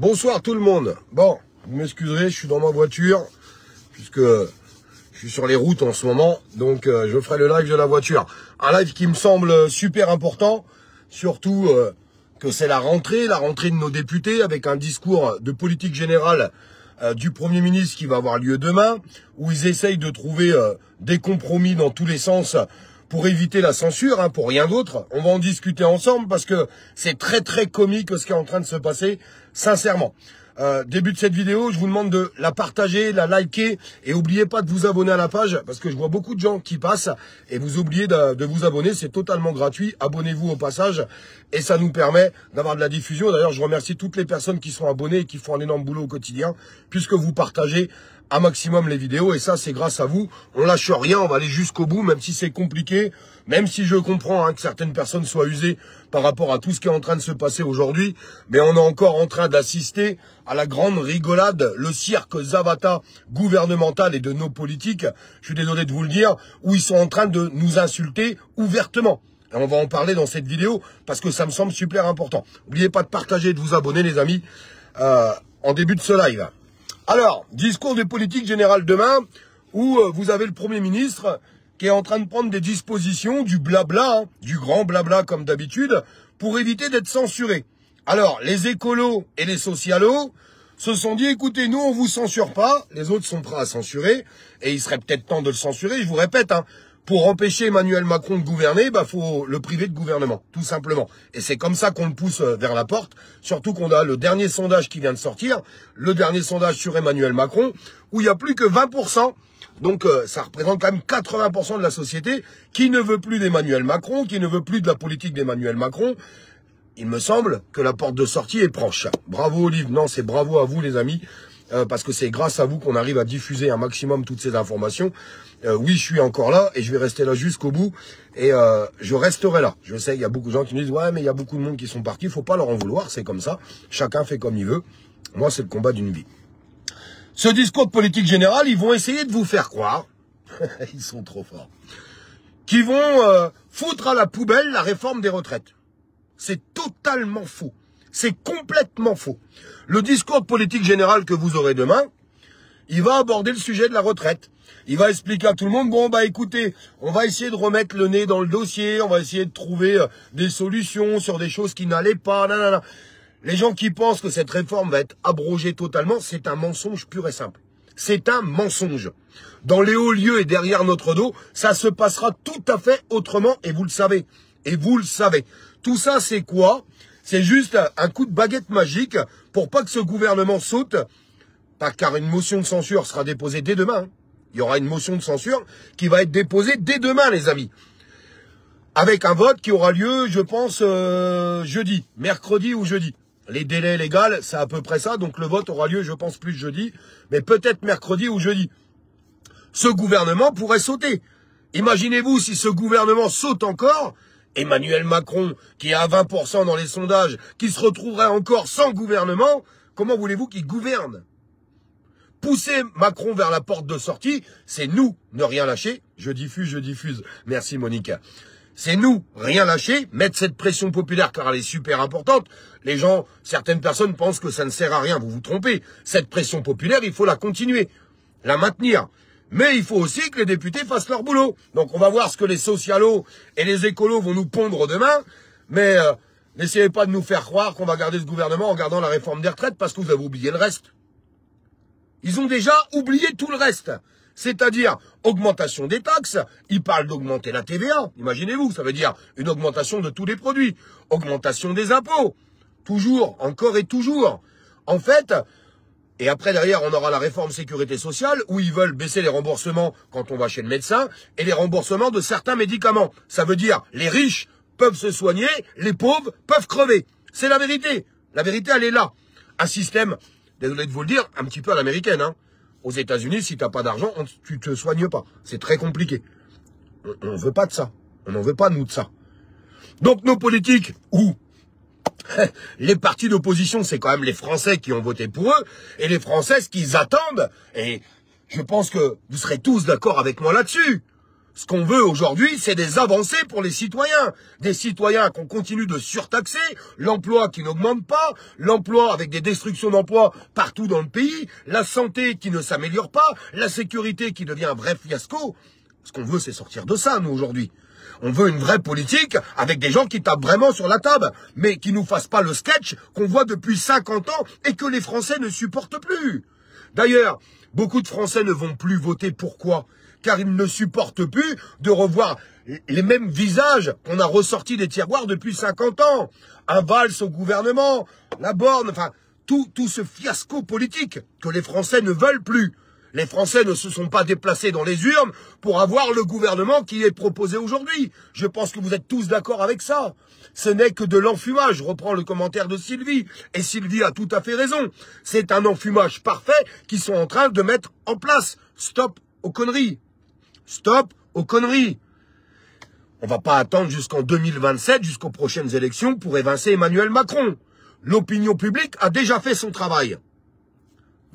Bonsoir tout le monde. Bon, vous m'excuserez, je suis dans ma voiture, puisque je suis sur les routes en ce moment, donc je ferai le live de la voiture. Un live qui me semble super important, surtout que c'est la rentrée de nos députés, avec un discours de politique générale du Premier ministre qui va avoir lieu demain, où ils essayent de trouver des compromis dans tous les sens pour éviter la censure, hein, pour rien d'autre. On va en discuter ensemble parce que c'est très comique ce qui est en train de se passer, sincèrement. Début de cette vidéo, je vous demande de la partager, la liker et n'oubliez pas de vous abonner à la page parce que je vois beaucoup de gens qui passent et vous oubliez de vous abonner, c'est totalement gratuit. Abonnez-vous au passage et ça nous permet d'avoir de la diffusion. D'ailleurs, je remercie toutes les personnes qui sont abonnées et qui font un énorme boulot au quotidien puisque vous partagez un maximum les vidéos et ça c'est grâce à vous. On lâche rien, on va aller jusqu'au bout même si c'est compliqué, même si je comprends que certaines personnes soient usées par rapport à tout ce qui est en train de se passer aujourd'hui, mais on est encore en train d'assister à la grande rigolade, le cirque Zavata gouvernemental et de nos politiques, je suis désolé de vous le dire, où ils sont en train de nous insulter ouvertement. Et on va en parler dans cette vidéo parce que ça me semble super important. N'oubliez pas de partager et de vous abonner les amis en début de ce live. Alors, discours de politique générale demain, où vous avez le Premier ministre qui est en train de prendre des dispositions, du blabla, hein, du grand blabla comme d'habitude, pour éviter d'être censuré. Alors, les écolos et les socialos se sont dit, écoutez, nous on vous censure pas, les autres sont prêts à censurer, et il serait peut-être temps de le censurer, je vous répète, hein, pour empêcher Emmanuel Macron de gouverner, faut le priver de gouvernement, tout simplement. Et c'est comme ça qu'on le pousse vers la porte, surtout qu'on a le dernier sondage qui vient de sortir, le dernier sondage sur Emmanuel Macron, où il n'y a plus que 20%, donc ça représente quand même 80% de la société qui ne veut plus d'Emmanuel Macron, qui ne veut plus de la politique d'Emmanuel Macron. Il me semble que la porte de sortie est proche. Bravo Olive, non c'est bravo à vous les amis, parce que c'est grâce à vous qu'on arrive à diffuser un maximum toutes ces informations. Oui, je suis encore là et je vais rester là jusqu'au bout et je resterai là. Je sais qu'il y a beaucoup de gens qui me disent « Ouais, mais il y a beaucoup de monde qui sont partis, il faut pas leur en vouloir, c'est comme ça. Chacun fait comme il veut. Moi, c'est le combat d'une vie. » Ce discours de politique générale, ils vont essayer de vous faire croire, ils sont trop forts, qu'ils vont foutre à la poubelle la réforme des retraites. C'est totalement faux. C'est complètement faux. Le discours de politique générale que vous aurez demain, il va aborder le sujet de la retraite. Il va expliquer à tout le monde, bon écoutez, on va essayer de remettre le nez dans le dossier, on va essayer de trouver des solutions sur des choses qui n'allaient pas, nanana. Les gens qui pensent que cette réforme va être abrogée totalement, c'est un mensonge pur et simple. C'est un mensonge. Dans les hauts lieux et derrière notre dos, ça se passera tout à fait autrement et vous le savez. Et vous le savez. Tout ça, c'est quoi? C'est juste un coup de baguette magique pour pas que ce gouvernement saute, car une motion de censure sera déposée dès demain. Il y aura une motion de censure qui va être déposée dès demain, les amis. Avec un vote qui aura lieu, je pense, jeudi, mercredi ou jeudi. Les délais légaux, c'est à peu près ça. Donc le vote aura lieu, je pense, plus jeudi, mais peut-être mercredi ou jeudi. Ce gouvernement pourrait sauter. Imaginez-vous si ce gouvernement saute encore, Emmanuel Macron, qui est à 20% dans les sondages, qui se retrouverait encore sans gouvernement, comment voulez-vous qu'il gouverne? Pousser Macron vers la porte de sortie, c'est nous ne rien lâcher. Je diffuse. Merci Monique. C'est nous, rien lâcher, mettre cette pression populaire car elle est super importante. Les gens, certaines personnes pensent que ça ne sert à rien, vous vous trompez. Cette pression populaire, il faut la continuer, la maintenir. Mais il faut aussi que les députés fassent leur boulot. Donc on va voir ce que les socialos et les écolos vont nous pondre demain. Mais n'essayez pas de nous faire croire qu'on va garder ce gouvernement en gardant la réforme des retraites parce que vous avez oublié le reste. Ils ont déjà oublié tout le reste. C'est-à-dire augmentation des taxes, ils parlent d'augmenter la TVA, imaginez-vous, ça veut dire une augmentation de tous les produits, augmentation des impôts, toujours, encore et toujours. En fait, et après derrière on aura la réforme sécurité sociale où ils veulent baisser les remboursements quand on va chez le médecin et les remboursements de certains médicaments. Ça veut dire les riches peuvent se soigner, les pauvres peuvent crever. C'est la vérité elle est là. Un système, désolé de vous le dire, un petit peu à l'américaine, hein. Aux États-Unis, si t'as pas d'argent, tu te soignes pas. C'est très compliqué. On veut pas de ça. On n'en veut pas, nous, de ça. Donc, nos politiques, ou les partis d'opposition, c'est quand même les Français qui ont voté pour eux, et les Français, ce qu'ils attendent, et je pense que vous serez tous d'accord avec moi là-dessus, Ce qu'on veut aujourd'hui, c'est des avancées pour les citoyens. Des citoyens qu'on continue de surtaxer, l'emploi qui n'augmente pas, l'emploi avec des destructions d'emplois partout dans le pays, la santé qui ne s'améliore pas, la sécurité qui devient un vrai fiasco. Ce qu'on veut, c'est sortir de ça, nous, aujourd'hui. On veut une vraie politique avec des gens qui tapent vraiment sur la table, mais qui nous fassent pas le sketch qu'on voit depuis 50 ans et que les Français ne supportent plus. D'ailleurs, beaucoup de Français ne vont plus voter. Pourquoi ? Car ils ne supportent plus de revoir les mêmes visages qu'on a ressortis des tiroirs depuis 50 ans. Un Valls au gouvernement, la Borne, enfin, tout ce fiasco politique que les Français ne veulent plus. Les Français ne se sont pas déplacés dans les urnes pour avoir le gouvernement qui est proposé aujourd'hui. Je pense que vous êtes tous d'accord avec ça. Ce n'est que de l'enfumage. Je reprends le commentaire de Sylvie. Et Sylvie a tout à fait raison. C'est un enfumage parfait qu'ils sont en train de mettre en place. Stop aux conneries. Stop aux conneries. On va pas attendre jusqu'en 2027, jusqu'aux prochaines élections pour évincer Emmanuel Macron. L'opinion publique a déjà fait son travail.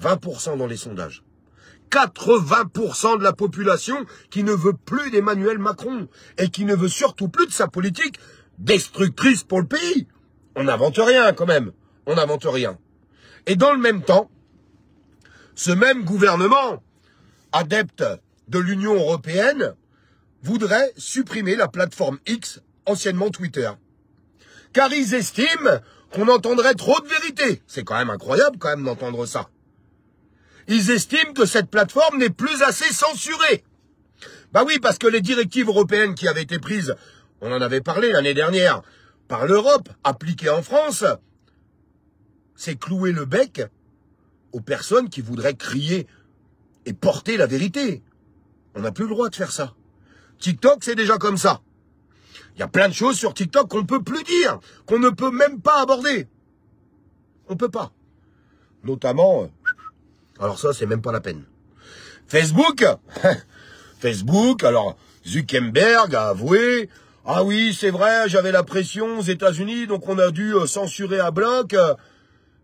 20% dans les sondages. 80% de la population qui ne veut plus d'Emmanuel Macron et qui ne veut surtout plus de sa politique destructrice pour le pays. On n'invente rien quand même. On n'invente rien. Et dans le même temps, ce même gouvernement, adepte de l'Union européenne, voudrait supprimer la plateforme X, anciennement Twitter. Car ils estiment qu'on entendrait trop de vérité. C'est quand même incroyable quand même d'entendre ça. Ils estiment que cette plateforme n'est plus assez censurée. Bah oui, parce que les directives européennes qui avaient été prises, on en avait parlé l'année dernière, par l'Europe, appliquées en France, c'est clouer le bec aux personnes qui voudraient crier et porter la vérité. On n'a plus le droit de faire ça. TikTok, c'est déjà comme ça. Il y a plein de choses sur TikTok qu'on ne peut plus dire, qu'on ne peut même pas aborder. On ne peut pas. Notamment... alors ça, c'est même pas la peine. Facebook, Facebook, alors Zuckerberg a avoué, ah oui, c'est vrai, j'avais la pression aux États-Unis, donc on a dû censurer à bloc,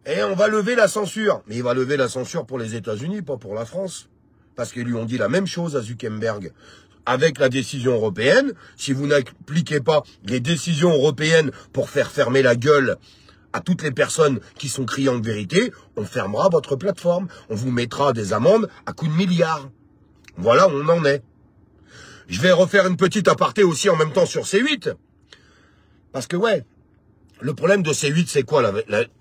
et on va lever la censure. Mais il va lever la censure pour les États-Unis, pas pour la France. Parce qu'ils lui ont dit la même chose à Zuckerberg. Avec la décision européenne, si vous n'appliquez pas les décisions européennes pour faire fermer la gueule à toutes les personnes qui sont criantes de vérité, on fermera votre plateforme. On vous mettra des amendes à coups de milliards. Voilà où on en est. Je vais refaire une petite aparté aussi en même temps sur C8. Parce que ouais, le problème de C8, c'est quoi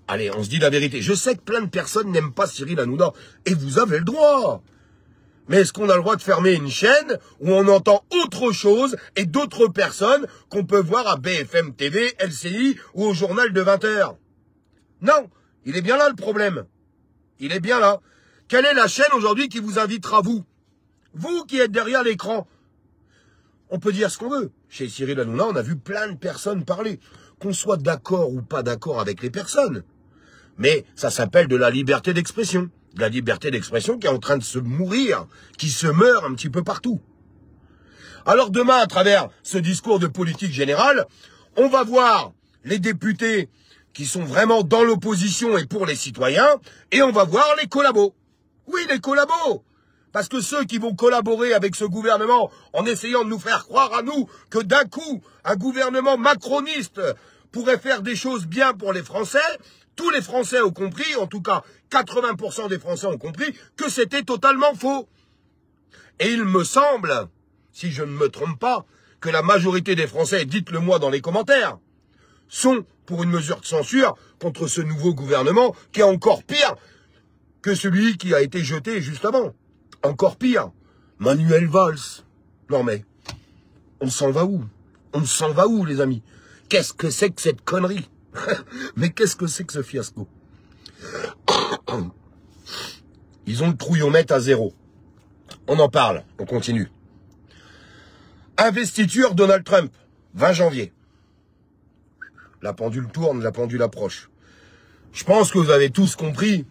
allez, on se dit la vérité. Je sais que plein de personnes n'aiment pas Cyril Hanouna. Et vous avez le droit. Mais est-ce qu'on a le droit de fermer une chaîne où on entend autre chose et d'autres personnes qu'on peut voir à BFM TV, LCI ou au journal de 20h? Non, il est bien là le problème. Il est bien là. Quelle est la chaîne aujourd'hui qui vous invitera, vous? Vous qui êtes derrière l'écran. On peut dire ce qu'on veut. Chez Cyril Hanouna, on a vu plein de personnes parler. Qu'on soit d'accord ou pas d'accord avec les personnes. Mais ça s'appelle de la liberté d'expression. De la liberté d'expression qui est en train de se mourir, qui se meurt un petit peu partout. Alors demain, à travers ce discours de politique générale, on va voir les députés qui sont vraiment dans l'opposition et pour les citoyens, et on va voir les collabos. Oui, les collabos. Parce que ceux qui vont collaborer avec ce gouvernement en essayant de nous faire croire à nous que d'un coup, un gouvernement macroniste pourrait faire des choses bien pour les Français, tous les Français ont compris, en tout cas 80% des Français ont compris, que c'était totalement faux. Et il me semble, si je ne me trompe pas, que la majorité des Français, dites-le moi dans les commentaires, sont pour une mesure de censure contre ce nouveau gouvernement qui est encore pire que celui qui a été jeté juste avant. Encore pire. Manuel Valls. Non mais, on s'en va où? On s'en va où, les amis? Qu'est-ce que c'est que cette connerie? Mais qu'est-ce que c'est que ce fiasco? Ils ont le trouillomètre à 0. On en parle, on continue. Investiture Donald Trump, 20 janvier. La pendule tourne, la pendule approche. Je pense que vous avez tous compris.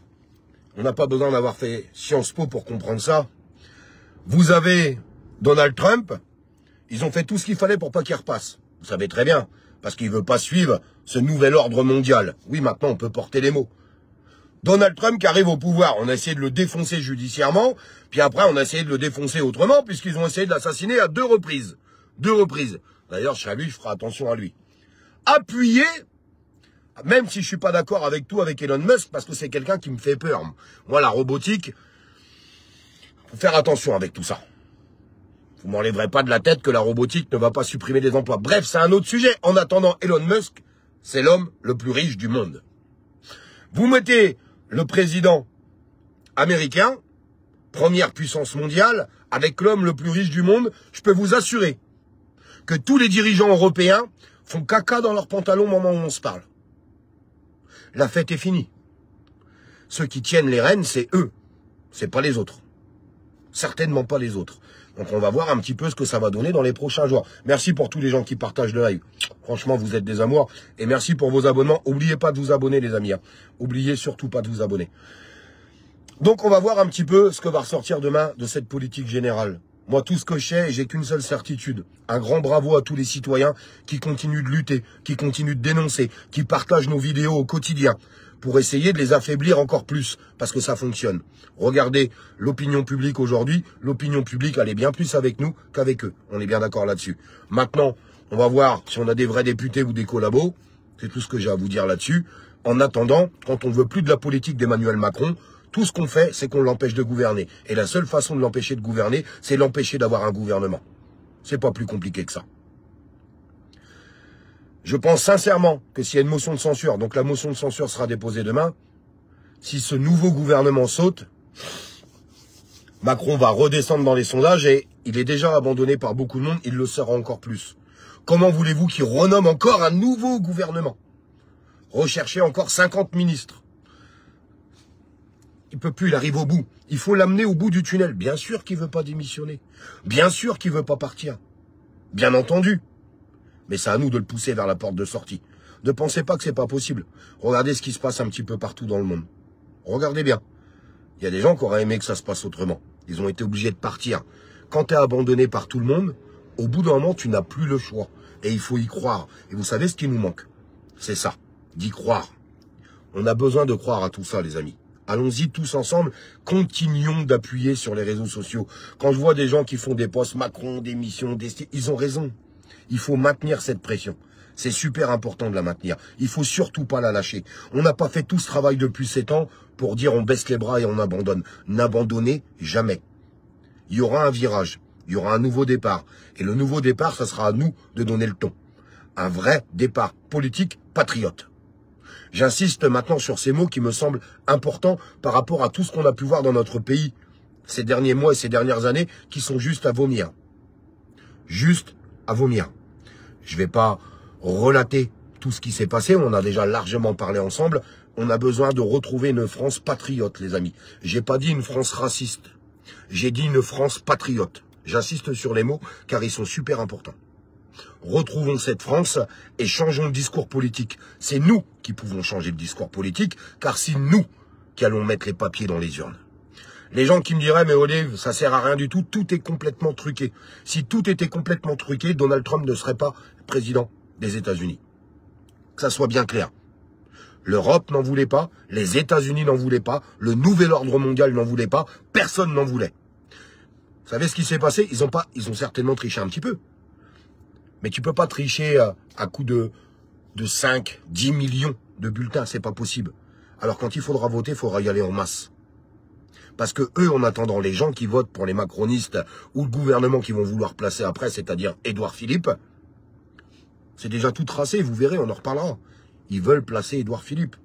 On n'a pas besoin d'avoir fait Sciences Po pour comprendre ça. Vous avez Donald Trump. Ils ont fait tout ce qu'il fallait pour pas qu'il repasse. Vous savez très bien. Parce qu'il veut pas suivre ce nouvel ordre mondial. Oui, maintenant, on peut porter les mots. Donald Trump qui arrive au pouvoir, on a essayé de le défoncer judiciairement, puis après on a essayé de le défoncer autrement, puisqu'ils ont essayé de l'assassiner à 2 reprises. 2 reprises. D'ailleurs, je serai lui, je ferai attention à lui. Appuyé, même si je suis pas d'accord avec tout avec Elon Musk, parce que c'est quelqu'un qui me fait peur. Moi, la robotique, faut faire attention avec tout ça. Vous m'enlèverez pas de la tête que la robotique ne va pas supprimer des emplois. Bref, c'est un autre sujet. En attendant, Elon Musk, c'est l'homme le plus riche du monde. Vous mettez le président américain, première puissance mondiale, avec l'homme le plus riche du monde, je peux vous assurer que tous les dirigeants européens font caca dans leurs pantalons au moment où on se parle. La fête est finie. Ceux qui tiennent les rênes, c'est eux. C'est pas les autres. Certainement pas les autres. Donc on va voir un petit peu ce que ça va donner dans les prochains jours. Merci pour tous les gens qui partagent le live. Franchement, vous êtes des amours. Et merci pour vos abonnements. N'oubliez pas de vous abonner, les amis. Oubliez surtout pas de vous abonner. Donc on va voir un petit peu ce que va ressortir demain de cette politique générale. Moi, tout ce que je sais, j'ai qu'une seule certitude. Un grand bravo à tous les citoyens qui continuent de lutter, qui continuent de dénoncer, qui partagent nos vidéos au quotidien pour essayer de les affaiblir encore plus, parce que ça fonctionne. Regardez l'opinion publique aujourd'hui. L'opinion publique, elle est bien plus avec nous qu'avec eux. On est bien d'accord là-dessus. Maintenant, on va voir si on a des vrais députés ou des collabos. C'est tout ce que j'ai à vous dire là-dessus. En attendant, quand on ne veut plus de la politique d'Emmanuel Macron, tout ce qu'on fait, c'est qu'on l'empêche de gouverner. Et la seule façon de l'empêcher de gouverner, c'est l'empêcher d'avoir un gouvernement. C'est pas plus compliqué que ça. Je pense sincèrement que s'il y a une motion de censure, donc la motion de censure sera déposée demain, si ce nouveau gouvernement saute, Macron va redescendre dans les sondages et il est déjà abandonné par beaucoup de monde, il le sera encore plus. Comment voulez-vous qu'il renomme encore un nouveau gouvernement? Rechercher encore 50 ministres. Il peut plus, il arrive au bout. Il faut l'amener au bout du tunnel. Bien sûr qu'il veut pas démissionner. Bien sûr qu'il veut pas partir. Bien entendu. Mais c'est à nous de le pousser vers la porte de sortie. Ne pensez pas que c'est pas possible. Regardez ce qui se passe un petit peu partout dans le monde. Regardez bien. Il y a des gens qui auraient aimé que ça se passe autrement. Ils ont été obligés de partir. Quand tu es abandonné par tout le monde, au bout d'un moment, tu n'as plus le choix. Et il faut y croire. Et vous savez ce qui nous manque? C'est ça. D'y croire. On a besoin de croire à tout ça, les amis. Allons-y tous ensemble, continuons d'appuyer sur les réseaux sociaux. Quand je vois des gens qui font des posts Macron, des missions, ils ont raison. Il faut maintenir cette pression. C'est super important de la maintenir. Il faut surtout pas la lâcher. On n'a pas fait tout ce travail depuis 7 ans pour dire on baisse les bras et on abandonne. N'abandonnez jamais. Il y aura un virage, il y aura un nouveau départ. Et le nouveau départ, ça sera à nous de donner le ton. Un vrai départ politique patriote. J'insiste maintenant sur ces mots qui me semblent importants par rapport à tout ce qu'on a pu voir dans notre pays ces derniers mois et ces dernières années qui sont juste à vomir. Juste à vomir. Je ne vais pas relater tout ce qui s'est passé, on en a déjà largement parlé ensemble. On a besoin de retrouver une France patriote, les amis. J'ai pas dit une France raciste. J'ai dit une France patriote. J'insiste sur les mots car ils sont super importants. Retrouvons cette France et changeons le discours politique. C'est nous qui pouvons changer le discours politique, car c'est nous qui allons mettre les papiers dans les urnes. Les gens qui me diraient, mais Olive, ça sert à rien du tout, tout est complètement truqué. Si tout était complètement truqué, Donald Trump ne serait pas président des États-Unis. Que ça soit bien clair. L'Europe n'en voulait pas, les États-Unis n'en voulaient pas, le nouvel ordre mondial n'en voulait pas, personne n'en voulait. Vous savez ce qui s'est passé? Ils ont certainement triché un petit peu. Mais tu peux pas tricher à coup de 5, 10 millions de bulletins, c'est pas possible. Alors quand il faudra voter, il faudra y aller en masse. Parce que eux, en attendant les gens qui votent pour les macronistes ou le gouvernement qui vont vouloir placer après, c'est-à-dire Édouard Philippe, c'est déjà tout tracé, vous verrez, on en reparlera. Ils veulent placer Édouard Philippe.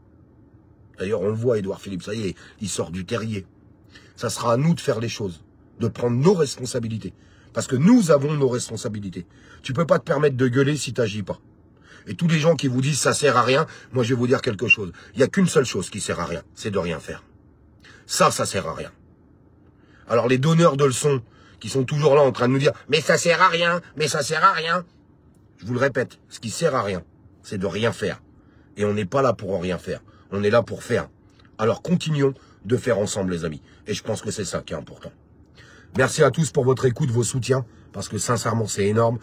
D'ailleurs, on le voit, Édouard Philippe, ça y est, il sort du terrier. Ça sera à nous de faire les choses, de prendre nos responsabilités. Parce que nous avons nos responsabilités. Tu peux pas te permettre de gueuler si tu n'agis pas. Et tous les gens qui vous disent ça sert à rien, moi je vais vous dire quelque chose. Il n'y a qu'une seule chose qui sert à rien, c'est de rien faire. Ça sert à rien. Alors les donneurs de leçons qui sont toujours là en train de nous dire mais ça sert à rien, mais ça sert à rien. Je vous le répète, ce qui sert à rien, c'est de rien faire. Et on n'est pas là pour rien faire. On est là pour faire. Alors continuons de faire ensemble les amis. Et je pense que c'est ça qui est important. Merci à tous pour votre écoute, vos soutiens, parce que sincèrement, c'est énorme.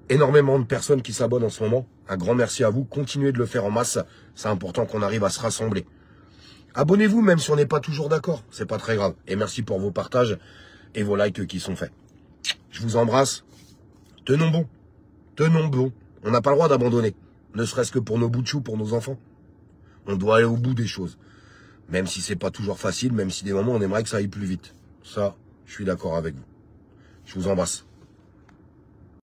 Énormément de personnes qui s'abonnent en ce moment. Un grand merci à vous. Continuez de le faire en masse. C'est important qu'on arrive à se rassembler. Abonnez-vous même si on n'est pas toujours d'accord. C'est pas très grave. Et merci pour vos partages et vos likes qui sont faits. Je vous embrasse. Tenons bon. Tenons bon. On n'a pas le droit d'abandonner. Ne serait-ce que pour nos bouts de chou, pour nos enfants. On doit aller au bout des choses. Même si c'est pas toujours facile, même si des moments on aimerait que ça aille plus vite. Ça, je suis d'accord avec vous. Je vous embrasse.